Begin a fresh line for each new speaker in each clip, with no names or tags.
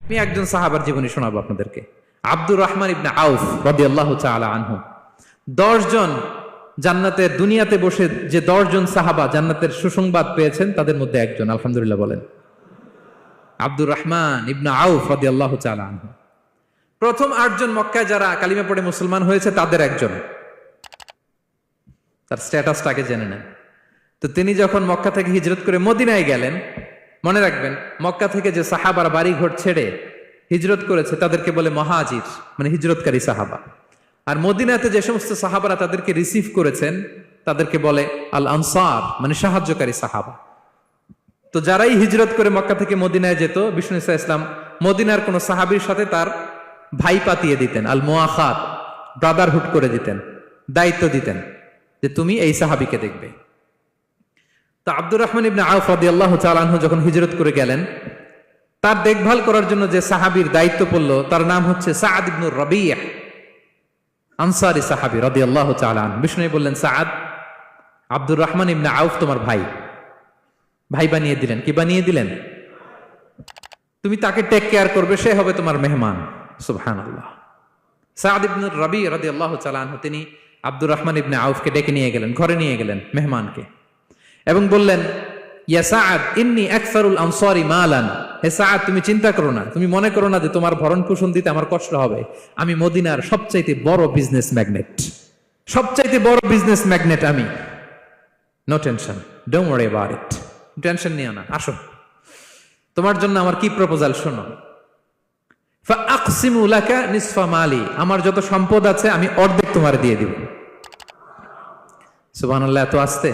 আমি একজন সাহাবার জীবনী শোনাবো আপনাদেরকে। আব্দুর রহমান ইবনে আউফ রাদিয়াল্লাহু তাআলা আনহু। 10 জন জান্নাতের দুনিয়াতে বসে যে 10 জন সাহাবা জান্নাতের সুসংবাদ পেয়েছেন তাদের মধ্যে একজন, আলহামদুলিল্লাহ বলেন। আব্দুর রহমান ইবনে আউফ রাদিয়াল্লাহু তাআলা আনহু প্রথম 8 জন মক্কায় যারা কালিমা পড়ে মুসলমান হয়েছে তাদের একজন। তার স্ট্যাটাসটাকে জেনে নেন। তো তিনি যখন মক্কা থেকে হিজরত করে মদিনায় গেলেন, মনে রাখবেন মক্কা থেকে যে সাহাবারা বাড়ি ঘর ছেড়ে হিজরত করেছে তাদেরকে বলে মহাজির, মানে হিজরতকারী সাহাবা। আর মদিনাতে যে সমস্ত সাহাবারা তাদেরকে রিসিভ করেছেন তাদেরকে বলে আল আনসার, মানে সাহায্যকারী সাহাবা। তো যারাই হিজরত করে মক্কা থেকে মদিনায় যেত, বিষ্ণু ইসলাম মদিনার কোন সাহাবীর সাথে তার ভাই পাতিয়ে দিতেন, আল মুআখাত, ব্রাদারহুড করে দিতেন, দায়িত্ব দিতেন যে তুমি এই সাহাবীকে দেখবে। তো আব্দুর রহমান ইবনে আউফ রাদিয়াল্লাহু তাআলা আনহু যখন হিজরত করে গেলেন, তার দেখভাল করার জন্য যে সাহাবীর দায়িত্ব পড়ল তার নাম হচ্ছে সাআদ ইবনে রাবিয়া, আনসারী সাহাবী রাদিয়াল্লাহু তাআলা আনহু। বিষ্ণু বললেন, সাআদ, আব্দুর রহমান ইবনে আউফ তোমার ভাই, ভাই বানিয়ে দিলেন। কি বানিয়ে দিলেন? তুমি তাকে টেক কেয়ার করবে, সে হবে তোমার মেহমান। সুবহানাল্লাহ। সাআদ ইবনে রাবি রাদিয়াল্লাহু তাআলা আনহু তিনি আব্দুর রহমান ইবনে আউফকে ডেকে নিয়ে গেলেন, ঘরে নিয়ে গেলেন মেহমানকে, এবং বললেন, ইয়া সাআদ ইন্নী আকসারুল আনসারি মালান। হে সাআদ, তুমি চিন্তা করো না, তুমি মনে করো না যে তোমার ভরণ পোষণ দিতে আমার কষ্ট হবে। আমি মদিনার সবচাইতে বড় বিজনেস ম্যাগনেট, সবচাইতে বড় বিজনেস ম্যাগনেট আমি। No tension, don't worry about it. Tension নিও না, আসো, তোমার জন্য আমার কি প্রপোজাল শোনো। ফাআকসিমু লাকা নিসফা মালি, আমার যত সম্পদ আছে আমি অর্ধেক তোমার দিয়ে দিব। সুবহানাল্লাহ। এত আসতে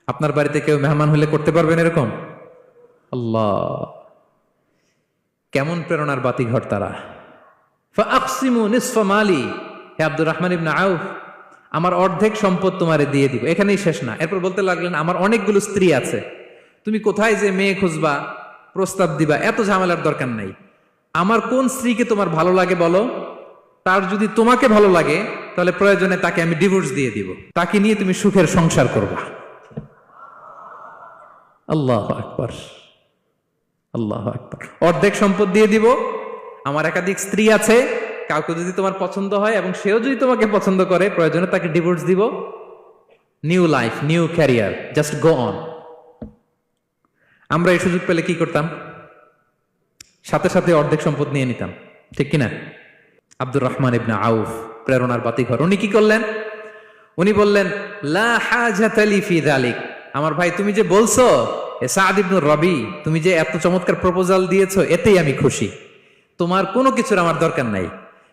আপনার বাড়িতে কেউ মেহমান হলে করতে পারবেন এরকম? আল্লাহ, কেমন প্রেরণার বাতিঘর তারা। ফাআকসিমু নিসফা মালি, হে আব্দুর রহমান ইবনে আউফ, আমার অর্ধেক সম্পদ তোমারে দিয়ে দিব। এখানেই শেষ না, এরপর বলতে লাগলেন, আমার অনেকগুলো স্ত্রী আছে, তুমি কোথায় যে মেয়ে খুঁজবা, প্রস্তাব দিবা, এত ঝামেলার দরকার নাই। আমার কোন স্ত্রীকে তোমার ভালো লাগে বলো, তার যদি তোমাকে ভালো লাগে তাহলে প্রয়োজনে তাকে আমি ডিভোর্স দিয়ে দিব, তাকে নিয়ে তুমি সুখের সংসার করবা। আল্লাহু আকবার, আল্লাহু আকবার। অর্ধেক সম্পদ দিয়ে দিব, আমার একাধিক স্ত্রী আছে, কাউকে যদি তোমার পছন্দ হয় এবং সেও যদি তোমাকে পছন্দ করে প্রয়োজনে তাকে ডিভোর্স দিব। New life, new career, just go on. আমরা এই সুযোগ পেলে কি করতাম? সাথে সাথে অর্ধেক সম্পদ নিয়ে নিতাম, ঠিক কিনা? আব্দুর রহমান ইবনে আউফ প্রেরণার বাতিঘর। উনি কি করলেন? উনি বললেন, লা হাজাতা লি ফি যালিক। আমার ভাই, তুমি যে বলছো সাআদ ইবনে রাবি, তুমি যে এত চমৎকার প্রপোজাল দিয়েছো, এতেই আমি খুশি, তোমার কোনো কিছুর আমার দরকার নাই।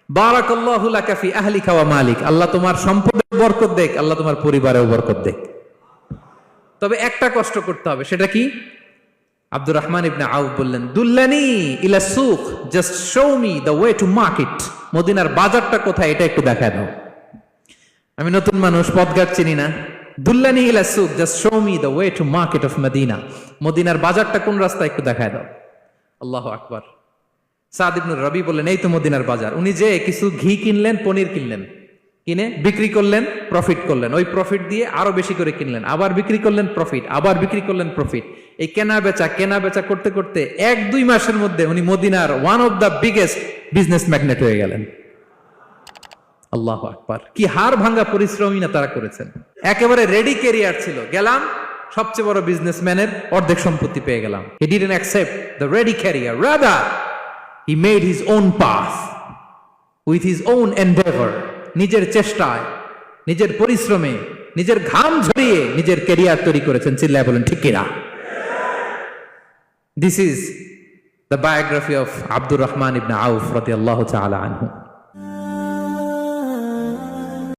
বারাকাল্লাহু লাকা ফি আহলিকা ওয়া মালিক, আল্লাহ তোমার সম্পদে বরকত দেখ, আল্লাহ তোমার পরিবারেও বরকত দেখ। তবে একটা কষ্ট করতে হবে, সেটা কি? আব্দুর রহমান ইবনে আউফ বললেন, দুল্লানি ইলা সুক, just show me the way to market. মদিনার বাজারটা কোথায় এটা একটু দেখায় দাও। আমি নতুন মানুষ, পথঘাট চিনি না। দুল্লানি ইলা সুক, just show me the way to market of Medina. মদিনার বাজারটা কোন রাস্তা একটু দেখায় দাও। আল্লাহু আকবার। সাআদ ইবনে রাবি বললেন, এই তো মদিনার বাজার। উনি যে কিছু ঘি কিনলেন, পনির কিনলেন, কিনে বিক্রি করলেন, প্রফিট করলেন। ওই প্রফিট দিয়ে আরো বেশি করে কিনলেন, আবার বিক্রি করলেন, প্রফিট, আবার বিক্রি করলেন, প্রফিট। এই কেনা বেচা করতে করতে 1-2 মাসের মধ্যে উনি মদিনার one of the biggest business magnate হয়ে গেলেন। আল্লাহু আকবার। কি হাড় ভাঙ্গা পরিশ্রমই না তারা করেছেন। একেবারে রেডি ক্যারিয়ার ছিল, গেলাম সবচেয়ে বড় বিজনেসম্যানের অর্ধেক সম্পত্তি পেয়ে গেলাম। He didn't accept the ready career, rather he made his own path with his own Endeavour. নিজের চেষ্টায়, নিজের পরিশ্রমে, নিজের ঘাম ঝরিয়ে নিজের ক্যারিয়ার তৈরি করেছেন। চিল্লায় বলেন ঠিক কিনা? This is the biography of Abdul Rahman ibn Auf radiyallahu ta'ala anhu.